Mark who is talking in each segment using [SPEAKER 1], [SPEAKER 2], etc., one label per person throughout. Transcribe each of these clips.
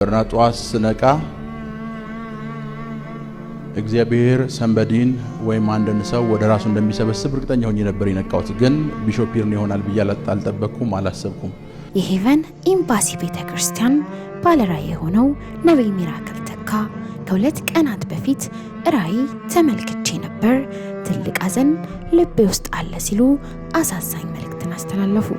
[SPEAKER 1] በርናጧስ ስነቃ እግዚአብሔር ሰንበዲን ወይም አንድን ሰው ወደ ራሱ እንደሚሰበስብ እርግጠኛ ሆኜ ነበር የነቃሁት። ግን ቢሾፕ ይርኒ ይሆናል ብዬ አልጠበቅኩም፣ አላሰብኩም።
[SPEAKER 2] የሄቨን ኤምባሲ ቤተክርስቲያን ባለራዕይ የሆነው ነብይ ሚራክል ተካ ከሁለት ቀናት በፊት ራዕይ ተመልክቼ ነበር፣ ትልቅ ሐዘን ልቤ ውስጥ አለ ሲሉ አሳዛኝ መልእክትን አስተላለፉ።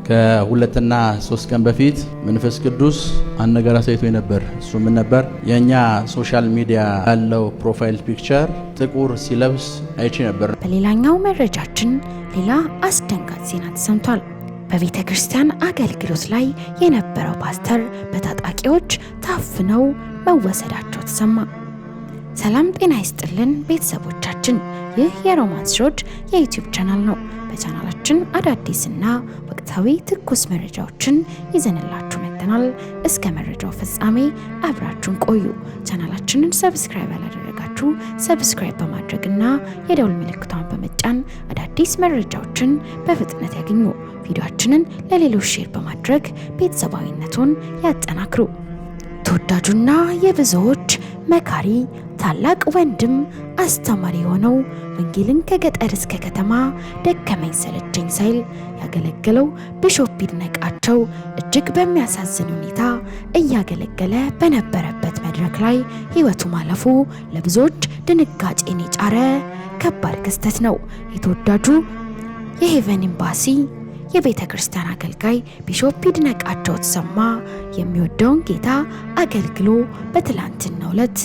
[SPEAKER 1] ከሁለትና 3 ቀን በፊት መንፈስ ቅዱስ አንድ ነገር አሳይቶኝ ነበር። እሱ ምን ነበር? የኛ ሶሻል ሚዲያ ያለው ፕሮፋይል ፒክቸር ጥቁር ሲለብስ አይቼ ነበር።
[SPEAKER 2] በሌላኛው መረጃችን ሌላ አስደንጋጭ ዜና ተሰምቷል። በቤተ ክርስቲያን አገልግሎት ላይ የነበረው ፓስተር በታጣቂዎች ታፍነው መወሰዳቸው ተሰማ። ሰላም ጤና ይስጥልን ቤተሰቦቻችን፣ ይህ የሮማንስ ሮድ የዩቲዩብ ቻናል ነው። በቻናላችን አዳዲስና ወቅታዊ ትኩስ መረጃዎችን ይዘንላችሁ መጥተናል። እስከ መረጃው ፍጻሜ አብራችሁን ቆዩ። ቻናላችንን ሰብስክራይብ ያላደረጋችሁ ሰብስክራይብ በማድረግና የደውል ምልክቷን በመጫን አዳዲስ መረጃዎችን በፍጥነት ያገኙ። ቪዲዮአችንን ለሌሎች ሼር በማድረግ ቤተሰባዊነቱን ያጠናክሩ። ተወዳጁና የብዙዎች መካሪ ታላቅ ወንድም አስተማሪ የሆነው ወንጌልን ከገጠር እስከ ከተማ ደከመኝ ሰለቸኝ ሳይል ያገለገለው ቢሾፕ ይድነቃቸው እጅግ በሚያሳዝን ሁኔታ እያገለገለ በነበረበት መድረክ ላይ ሕይወቱ ማለፉ ለብዙዎች ድንጋጤን የጫረ ከባድ ክስተት ነው። የተወዳጁ የሄቨን ኤምባሲ የቤተ ክርስቲያን አገልጋይ ቢሾፕ ይድነቃቸው ተሰማ የሚወደውን ጌታ አገልግሎ በትላንትናው ዕለት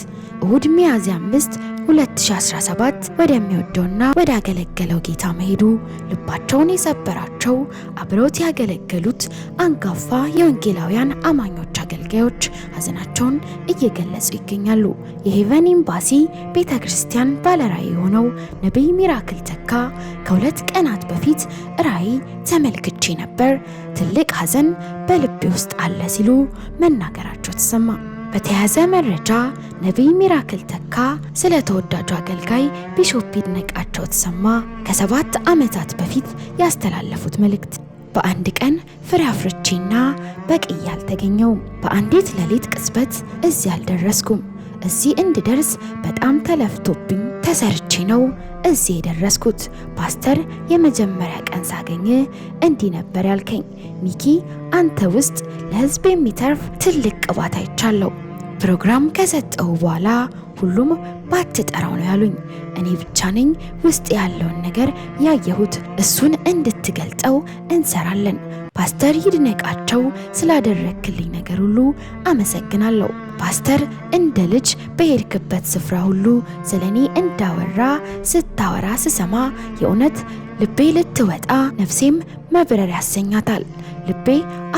[SPEAKER 2] እሁድ ሚያዝያ 5 2017 ወደሚወደውና ወደ አገለገለው ጌታ መሄዱ ልባቸውን የሰበራቸው አብረውት ያገለገሉት አንጋፋ የወንጌላውያን አማኞች አገልጋዮች ሐዘናቸውን እየገለጹ ይገኛሉ። የሄቨን ኤምባሲ ቤተክርስቲያን ባለራዕይ የሆነው ነብይ ሚራክል ተካ ከሁለት ቀናት በፊት ራዕይ ተመልክቼ ነበር፣ ትልቅ ሐዘን በልቤ ውስጥ አለ ሲሉ መናገራቸው ተሰማ። በተያያዘ መረጃ ነብይ ሚራክል ተካ ስለ ተወዳጁ አገልጋይ ቢሾፕ ይድነቃቸው ተሰማ ከ7 ዓመታት በፊት ያስተላለፉት መልእክት በአንድ ቀን ፍሬ አፍርቼና በቅዬ አልተገኘውም። በአንዲት ሌሊት ቅጽበት እዚህ አልደረስኩም። እዚህ እንድደርስ በጣም ተለፍቶብኝ ተሰርቼ ነው እዚህ የደረስኩት። ፓስተር የመጀመሪያ ቀን ሳገኝ እንዲህ ነበር ያልከኝ፣ ሚኪ አንተ ውስጥ ለሕዝብ የሚተርፍ ትልቅ ቅባት አይቻለሁ። ፕሮግራም ከሰጠው በኋላ ሁሉም ባትጠራው ነው ያሉኝ። እኔ ብቻ ነኝ ውስጥ ያለውን ነገር ያየሁት፣ እሱን እንድትገልጠው እንሰራለን። ፓስተር ይድነቃቸው ስላደረክልኝ ነገር ሁሉ አመሰግናለሁ። ፓስተር እንደ ልጅ በሄድክበት ስፍራ ሁሉ ስለኔ እንዳወራ ስታወራ ስሰማ የእውነት ልቤ ልትወጣ ነፍሴም መብረር ያሰኛታል። ልቤ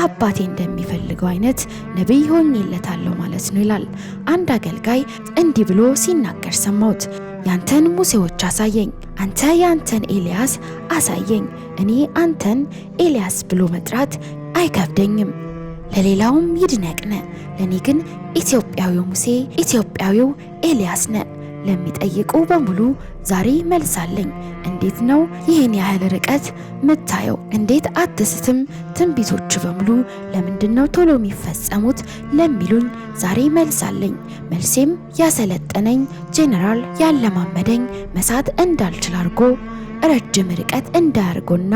[SPEAKER 2] አባቴ እንደሚፈልገው አይነት ነብይ ሆኜለታለሁ ማለት ነው ይላል። አንድ አገልጋይ እንዲህ ብሎ ሲናገር ሰማሁት። ያንተን ሙሴዎች አሳየኝ፣ አንተ ያንተን ኤልያስ አሳየኝ። እኔ አንተን ኤልያስ ብሎ መጥራት አይከብደኝም፣ ለሌላውም ይድነቅነ፣ ለኔ ግን ኢትዮጵያዊው ሙሴ ኢትዮጵያዊው ኤልያስ ነ። ለሚጠይቁ በሙሉ ዛሬ መልሳለኝ። እንዴት ነው ይህን ያህል ርቀት ምታየው? እንዴት አትስትም? ትንቢቶች በሙሉ ለምንድነው ቶሎ የሚፈጸሙት ለሚሉኝ ዛሬ መልሳለኝ። መልሴም ያሰለጠነኝ ጄኔራል ያለማመደኝ መሳት እንዳልችል አርጎ ረጅም ርቀት እንዳያርጎና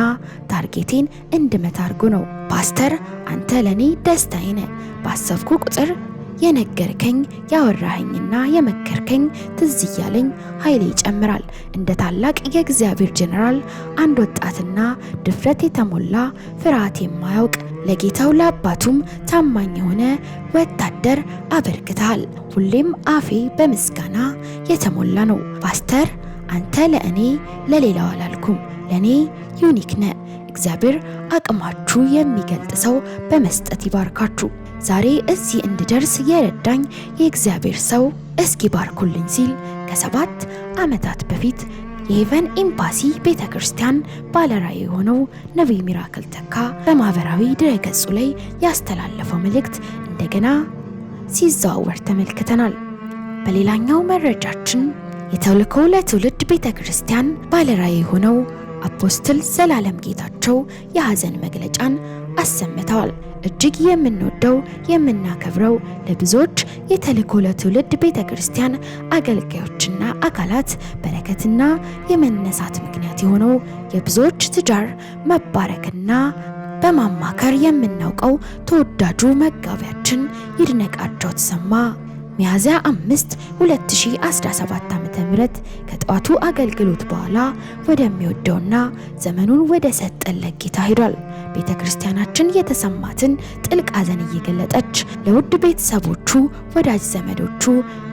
[SPEAKER 2] ታርጌቴን እንድመታ አርጎ ነው። ፓስተር አንተ ለኔ ደስታዬ ነህ። ባሰብኩ ቁጥር የነገርከኝ ያወራኸኝና የመከርከኝ ትዝ እያለኝ ኃይሌ ይጨምራል። እንደ ታላቅ የእግዚአብሔር ጄኔራል አንድ ወጣትና ድፍረት የተሞላ ፍርሃት የማያውቅ ለጌታው ለአባቱም ታማኝ የሆነ ወታደር አበርክተሃል። ሁሌም አፌ በምስጋና የተሞላ ነው። ፓስተር አንተ ለእኔ ለሌላው አላልኩም፣ ለእኔ ዩኒክ ነህ። እግዚአብሔር አቅማችሁ የሚገልጥ ሰው በመስጠት ይባርካችሁ። ዛሬ እዚህ እንድደርስ የረዳኝ የእግዚአብሔር ሰው እስኪ ባርኩልኝ ሲል ከ7 ዓመታት በፊት የሄቨን ኤምባሲ ቤተክርስቲያን ባለራዕይ የሆነው ነብይ ሚራክል ተካ በማህበራዊ ድረገጹ ላይ ያስተላለፈው መልእክት እንደገና ሲዘዋወር ተመልክተናል። በሌላኛው መረጃችን የተልእኮ ለትውልድ ቤተክርስቲያን ባለራዕይ የሆነው አፖስትል ዘላለም ጌታቸው የሐዘን መግለጫን አሰምተዋል። እጅግ የምንወደው የምናከብረው ለብዙዎች የተልእኮ ለትውልድ ቤተክርስቲያን አገልጋዮችና አካላት በረከትና የመነሳት ምክንያት የሆነው የብዙዎች ትዳር መባረክና በማማከር የምናውቀው ተወዳጁ መጋቢያችን ይድነቃቸው ተሰማ ሚያዝያ 5 2017 ዓ.ም ከጠዋቱ አገልግሎት በኋላ ወደሚወደውና ዘመኑን ወደ ሰጠለት ጌታ ሄዷል። ቤተክርስቲያናችን የተሰማትን ጥልቅ ሐዘን እየገለጠች ለውድ ቤተሰቦቹ፣ ወዳጅ ዘመዶቹ፣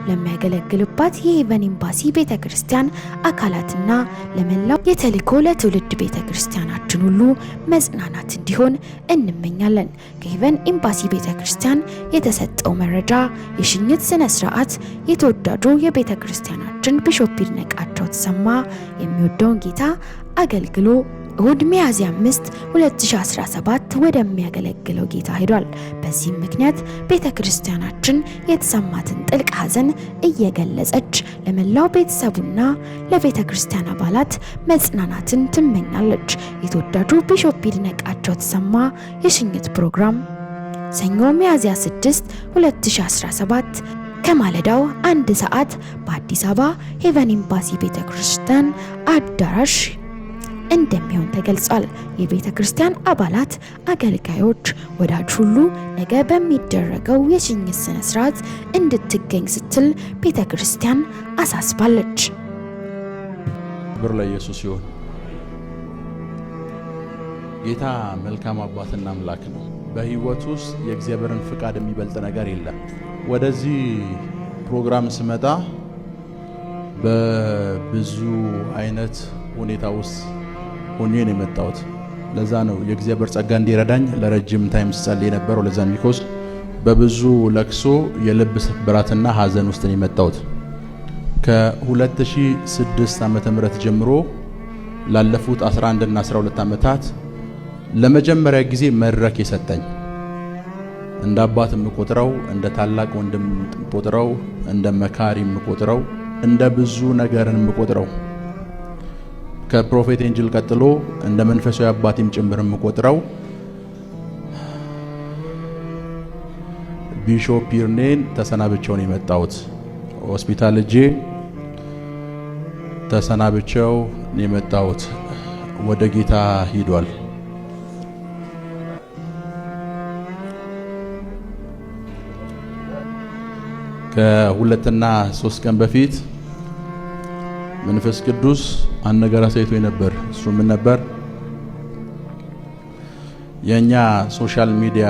[SPEAKER 2] ለሚያገለግልባት የሄቨን ኤምባሲ ቤተክርስቲያን አካላትና ለመላው የተልእኮ ለትውልድ ቤተክርስቲያናችን ሁሉ መጽናናት እንዲሆን እንመኛለን። ከሄቨን ኤምባሲ ቤተክርስቲያን የተሰጠው መረጃ የሽኝት ስነ ስርዓት የተወዳጁ የቤተክርስቲያናችን ቢሾፕ ይድነቃቸው ተሰማ የሚወደውን ጌታ አገልግሎ እሁድ ሚያዝያ 5 2017 ወደሚያገለግለው ጌታ ሄዷል። በዚህም ምክንያት ቤተክርስቲያናችን የተሰማትን ጥልቅ ሐዘን እየገለጸች ለመላው ቤተሰቡና ለቤተክርስቲያን አባላት መጽናናትን ትመኛለች። የተወዳጁ ቢሾፕ ይድነቃቸው ተሰማ የሽኝት ፕሮግራም ሰኞ ሚያዝያ 6 2017 ከማለዳው 1 ሰዓት በአዲስ አበባ ሄቨን ኤምባሲ ቤተክርስቲያን አዳራሽ እንደሚሆን ተገልጿል። የቤተ ክርስቲያን አባላት፣ አገልጋዮች፣ ወዳጅ ሁሉ ነገ በሚደረገው የሽኝት ስነ ስርዓት እንድትገኝ ስትል ቤተ ክርስቲያን አሳስባለች።
[SPEAKER 1] ክብር ለኢየሱስ ይሁን። ጌታ መልካም አባትና አምላክ ነው። በህይወት ውስጥ የእግዚአብሔርን ፍቃድ የሚበልጥ ነገር የለም። ወደዚህ ፕሮግራም ስመጣ በብዙ አይነት ሁኔታ ውስጥ ሆኜ ነው የመጣሁት። ለዛ ነው የእግዚአብሔር ጸጋ እንዲረዳኝ ለረጅም ታይም ስጸልይ የነበረው። ለዛ ሚኮስ በብዙ ለቅሶ የልብ ስብራትና ሐዘን ውስጥ ነው የመጣሁት። ከ2006 ዓመተ ምህረት ጀምሮ ላለፉት 11 እና 12 ዓመታት ለመጀመሪያ ጊዜ መድረክ የሰጠኝ እንደ አባት የምቆጥረው፣ እንደ ታላቅ ወንድም የምቆጥረው፣ እንደ መካሪ የምቆጥረው፣ እንደ ብዙ ነገርን የምቆጥረው ከፕሮፌት ኤንጅል ቀጥሎ እንደ መንፈሳዊ አባቴም ጭምር የምቆጥረው ቢሾፕ ይርኔን ተሰናብቼው ነው የመጣሁት። ሆስፒታል እጄ ተሰናብቼው ነው የመጣሁት። ወደ ጌታ ሂዷል። ከሁለትና 3 ቀን በፊት መንፈስ ቅዱስ አንድ ነገር አሳይቶኝ ነበር። እሱ ምን ነበር? የኛ ሶሻል ሚዲያ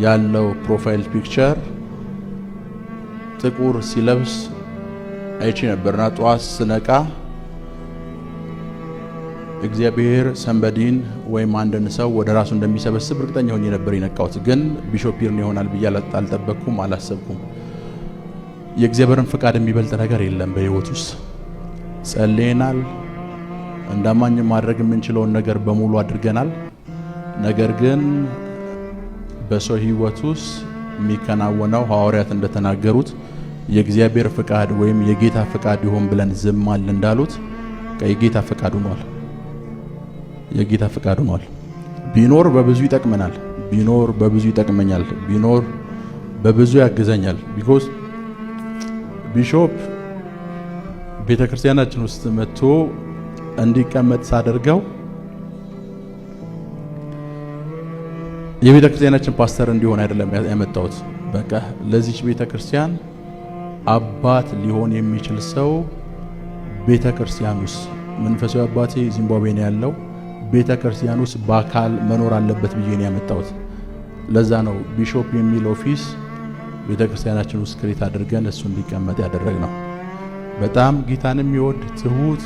[SPEAKER 1] ያለው ፕሮፋይል ፒክቸር ጥቁር ሲለብስ አይቼ ነበርና ጧት ስነቃ እግዚአብሔር ሰንበዲን ወይም አንድን ሰው ወደ ራሱ እንደሚሰበስብ እርግጠኛ ሆኜ ነበር የነቃሁት። ግን ቢሾፕ ይርኔ ይሆናል ብዬ አልጠበቅኩም፣ አላሰብኩም። የእግዚአብሔርን ፍቃድ የሚበልጥ ነገር የለም በህይወት ውስጥ። ጸልየናል፣ እንዳማኝ ማድረግ የምንችለውን ነገር በሙሉ አድርገናል። ነገር ግን በሰው ህይወት ውስጥ የሚከናወነው ሐዋርያት እንደተናገሩት የእግዚአብሔር ፍቃድ ወይም የጌታ ፍቃድ ይሆን ብለን ዝም አለ እንዳሉት የጌታ ፍቃድ ሆኗል። የጌታ ፍቃድ ሆኗል። ቢኖር በብዙ ይጠቅመናል፣ ቢኖር በብዙ ይጠቅመኛል፣ ቢኖር በብዙ ያግዘኛል። ቢኮዝ ቢሾፕ ቤተክርስቲያናችን ውስጥ መጥቶ እንዲቀመጥ ሳደርገው የቤተክርስቲያናችን ፓስተር እንዲሆን አይደለም ያመጣሁት። በቃ ለዚች ቤተክርስቲያን አባት ሊሆን የሚችል ሰው ቤተክርስቲያን ውስጥ መንፈሳዊ አባቴ ዚምባብዌ ነው ያለው፣ ቤተክርስቲያን ውስጥ በአካል መኖር አለበት ብዬ ነው ያመጣሁት። ለዛ ነው ቢሾፕ የሚል ኦፊስ ቤተክርስቲያናችን ውስጥ ክሬት አድርገን እሱ እንዲቀመጥ ያደረግነው። በጣም ጌታን የሚወድ ትሁት፣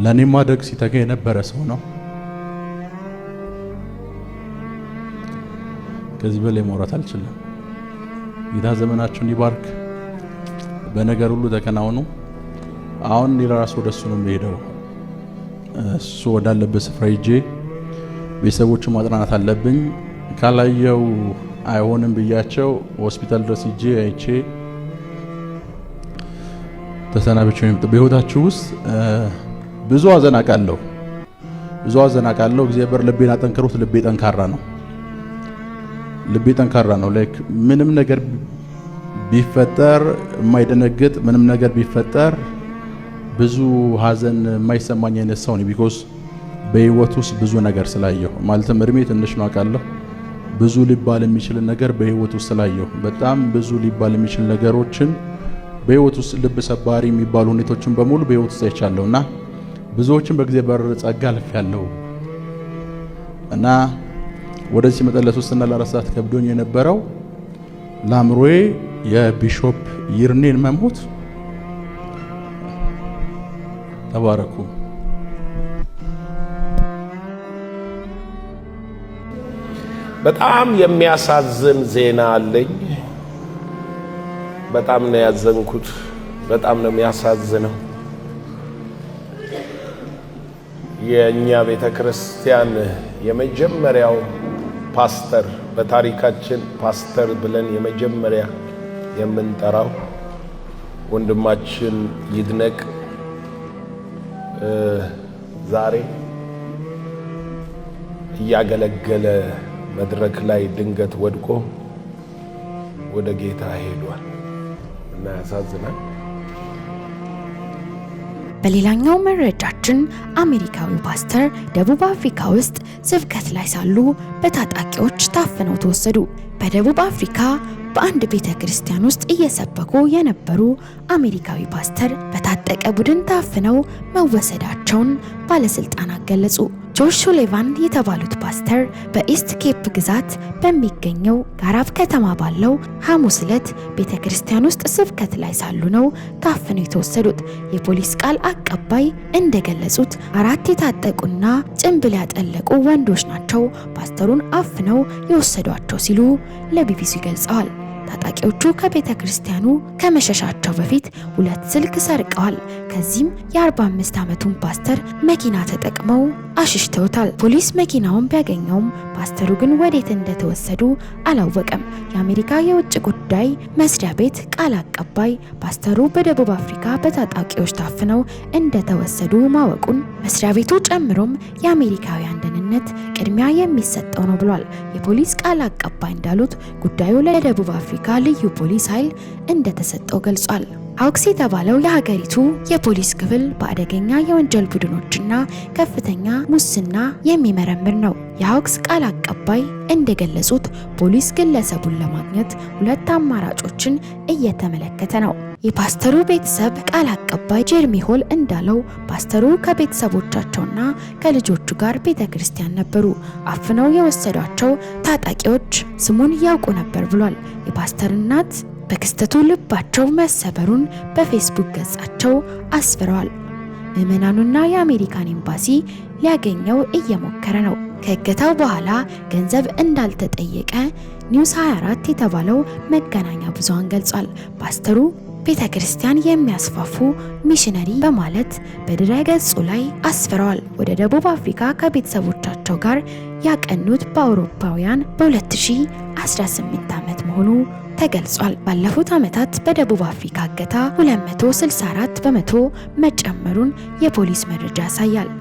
[SPEAKER 1] ለኔ ማድረግ ሲተጋ የነበረ ሰው ነው። ከዚህ በላይ ማውራት አልችልም። ጌታ ዘመናችሁን ይባርክ። በነገር ሁሉ ተከናወኑ። አሁን ለራስ ወደ እሱ ነው የሚሄደው። እሱ ወዳለበት ስፍራ ሄጄ ቤተሰቦቹ ማጥናናት አለብኝ። ካላየው አይሆንም ብያቸው ሆስፒታል ድረስ ሄጄ አይቼ ተሰናብቼው። በህይወታችሁ ውስጥ ብዙ ሐዘን አውቃለሁ፣ ብዙ አዘናቃለሁ። እግዚአብሔር ልቤን አጠንክሮት ልቤ ጠንካራ ነው። ላይክ ምንም ነገር ቢፈጠር የማይደነግጥ ምንም ነገር ቢፈጠር ብዙ ሀዘን የማይሰማኝ አይነት ሰው ነኝ። ቢኮዝ በህይወት ውስጥ ብዙ ነገር ስላየሁ ማለትም እድሜ ትንሽ ነው አውቃለሁ። ብዙ ሊባል የሚችል ነገር በህይወት ውስጥ ስላየሁ በጣም ብዙ ሊባል የሚችል ነገሮችን በህይወት ውስጥ ልብ ሰባሪ የሚባሉ ሁኔታዎችን በሙሉ በህይወት ውስጥ አይቻለሁና ብዙዎችን በእግዚአብሔር ጸጋ አልፌያለሁ እና ወደዚህ መጠለስ ውስጥና ለራሳት ከብዶኝ የነበረው ለአእምሮዬ የቢሾፕ ይርኔን መሞት ተባረኩ።
[SPEAKER 3] በጣም የሚያሳዝን ዜና አለኝ። በጣም ነው ያዘንኩት። በጣም ነው የሚያሳዝነው። የኛ ቤተክርስቲያን የመጀመሪያው ፓስተር በታሪካችን ፓስተር ብለን የመጀመሪያ የምንጠራው ወንድማችን ይድነቅ ዛሬ እያገለገለ መድረክ ላይ ድንገት ወድቆ ወደ ጌታ ሄዷል እና ያሳዝናል።
[SPEAKER 2] በሌላኛው መረጃችን አሜሪካዊ ፓስተር ደቡብ አፍሪካ ውስጥ ስብከት ላይ ሳሉ በታጣቂዎች ታፍነው ተወሰዱ። በደቡብ አፍሪካ በአንድ ቤተክርስቲያን ውስጥ እየሰበኩ የነበሩ አሜሪካዊ ፓስተር በታጠቀ ቡድን ታፍነው መወሰዳቸውን ባለስልጣናት ገለጹ። ጆሽ ሱሌቫን የተባሉት ፓስተር በኢስት ኬፕ ግዛት በሚገኘው ጋራብ ከተማ ባለው ሐሙስ ዕለት ቤተክርስቲያን ውስጥ ስብከት ላይ ሳሉ ነው ታፍነው የተወሰዱት። የፖሊስ ቃል አቀባይ እንደገለጹት 4 የታጠቁና ጭንብል ያጠለቁ ወንዶች ናቸው ፓስተሩን አፍነው የወሰዷቸው ሲሉ ለቢቢሲ ገልጸዋል። ታጣቂዎቹ ከቤተክርስቲያኑ ከመሸሻቸው በፊት 2 ስልክ ሰርቀዋል። ከዚህም የ45 ዓመቱን ፓስተር መኪና ተጠቅመው አሽሽተውታል። ፖሊስ መኪናውን ቢያገኘውም ፓስተሩ ግን ወዴት እንደተወሰዱ አላወቀም። የአሜሪካ የውጭ ጉዳይ መስሪያ ቤት ቃል አቀባይ ፓስተሩ በደቡብ አፍሪካ በታጣቂዎች ታፍነው እንደተወሰዱ ማወቁን መስሪያ ቤቱ ጨምሮም የአሜሪካውያን ደህንነት ቅድሚያ የሚሰጠው ነው ብሏል። የፖሊስ ቃል አቀባይ እንዳሉት ጉዳዩ ለደቡብ አፍሪካ ልዩ ፖሊስ ኃይል እንደተሰጠው ገልጿል። አውክስ የተባለው የሀገሪቱ የፖሊስ ክፍል በአደገኛ የወንጀል ቡድኖችና ከፍተኛ ሙስና የሚመረምር ነው። የአውክስ ቃል አቀባይ እንደገለጹት ፖሊስ ግለሰቡን ለማግኘት 2 አማራጮችን እየተመለከተ ነው። የፓስተሩ ቤተሰብ ቃል አቀባይ ጀርሚ ሆል እንዳለው ፓስተሩ ከቤተሰቦቻቸውና ከልጆቹ ጋር ቤተክርስቲያን ነበሩ። አፍነው የወሰዷቸው ታጣቂዎች ስሙን ያውቁ ነበር ብሏል። የፓስተር እናት በክስተቱ ልባቸው መሰበሩን በፌስቡክ ገጻቸው አስፍረዋል። ምዕመናኑና የአሜሪካን ኤምባሲ ሊያገኘው እየሞከረ ነው። ከእገታው በኋላ ገንዘብ እንዳልተጠየቀ ኒውስ 24 የተባለው መገናኛ ብዙሃን ገልጿል። ፓስተሩ ቤተክርስቲያን የሚያስፋፉ ሚሽነሪ በማለት በድረ ገጹ ላይ አስፍረዋል። ወደ ደቡብ አፍሪካ ከቤተሰቦቻቸው ጋር ያቀኑት በአውሮፓውያን በ2018 ዓመት መሆኑ ተገልጿል። ባለፉት ዓመታት በደቡብ አፍሪካ እገታ 264 በመቶ መጨመሩን የፖሊስ መረጃ ያሳያል።